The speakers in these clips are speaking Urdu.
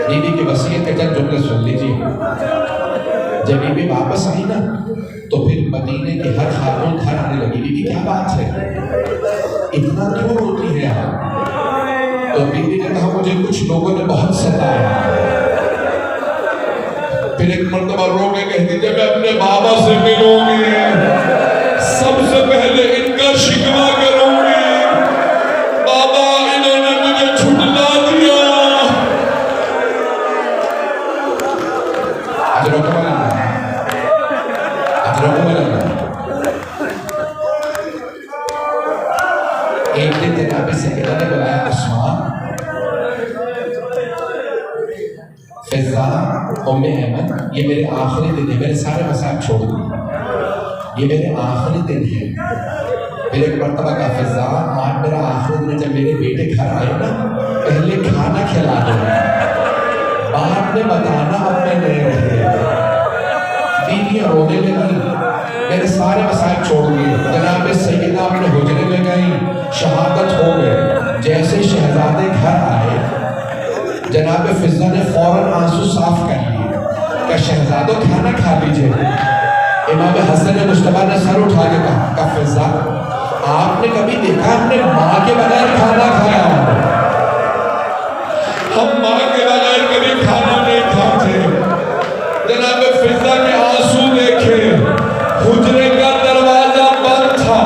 بیوی کی وصیت کے چند جملے سن لیجیے. جب بیوی واپس آئی نا تو پھر مدینے کی ہر خاتون گھر آنے لگی. بیوی کیا بات ہے، اتنا کیوں روتی ہے آپ؟ تو بیوی نے کہا مجھے کچھ لوگوں نے بہت ستایا. پھر ایک مرتبہ رو کے کہتی تھی میں اپنے بابا سے ملوں گی، سب سے پہلے ان کا شکوہ کروں گی. بابا انہوں نے مجھے چھٹلا دیا. اجرکم اللہ، اجرکم اللہ. ایک دن جناب سیدہ نے بلایا اسماء، فضا، ام ایمن، یہ میرے آخری دن ہے، میرے سارے مسائل چھوڑ دیے، یہ میرے آخری دن ہے. پھر ایک مرتبہ کہا فضا آج میرا آخری دن ہے، جب میرے بیٹے گھر آئے نا پہلے کھانا کھلا دو، بعد میں بتانا اب میں نہیں رہے. بیویاں رونے لگی، میرے سارے مسائل چھوڑ دیے. جناب سیدہ اپنے حجرے میں گئی، شہادت ہو گئے. جیسے شہزادے گھر آئے جناب فضا نے فوراً آنسو صاف کر لیے کہ شہزادوں کھانا کھا لیجئے. امام حسن مصطفیٰ نے سر اٹھا کے کہا فضا آپ نے کبھی دیکھا ہم نے ماں کے بغیر کھانا کھایا؟ ہم ماں کے بغیر کبھی کھانا نہیں کھاتے. جناب فضا کے آنسو دیکھے، حجرے کا دروازہ بند تھا،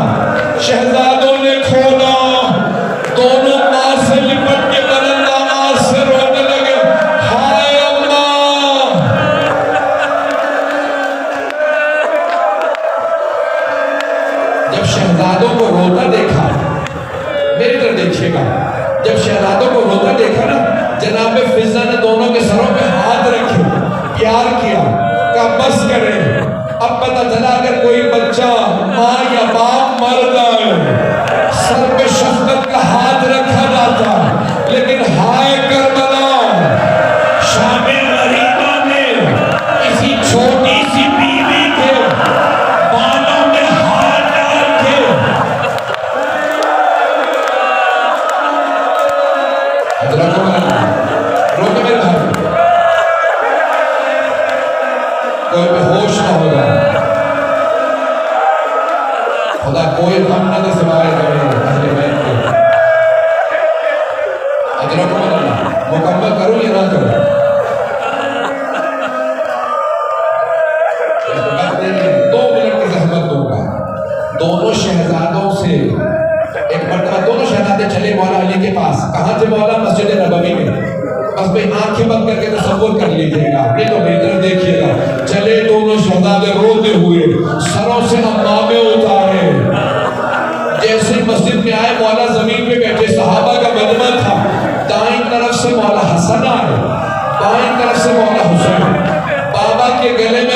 شہزادوں نے کھولا، دونوں ماں سے لپٹ کے بلند آواز سے رونے لگے ہائے اماں. جب شہزادوں کو روتا دیکھا، میری طرف دیکھیے گا، جب شہزادوں کو روتا دیکھا نا جناب فضا نے دونوں کے سروں پہ ہاتھ رکھے، پیار کیا، کہا بس کریں. اب پتہ چلا اگر کوئی بچہ ماں یا باپ مر جائے سر پہ شفقت کا ہاتھ رکھا جاتا، لیکن ہائے کربلا شام غریبہ میں کسی چھوٹی سی بیوی کے بالوں میں ہاتھ ڈال کے روکے میرے بھائی، کوئی بے ہوش نہ ہو جائے. خدا کوئی غم نہ دے سوائے اہل بیت کے. اجرکم اللہ. مکمل کروں یا نہ کروں؟ دو منٹ کی زحمت دوں گا. دونوں شہزادوں سے ایک مرتبہ دونوں شہزادے چلے مولا علی کے پاس. کہاں تھے مولا؟ مسجد نبوی میں. بس بھئی آنکھیں بند کر کے تصور کر لیجیے گا، نہیں تو بہتر دیکھیے گا. چلے دونوں شہزادے روتے ہوئے، سروں سے امامے اتارے. جیسے مسجد میں آئے مولا زمین پہ بیٹھے. صحابہ کا مجمع تھا. دائیں طرف سے مولا حسن آئے، بائیں طرف سے مولا حسین. بابا کے گلے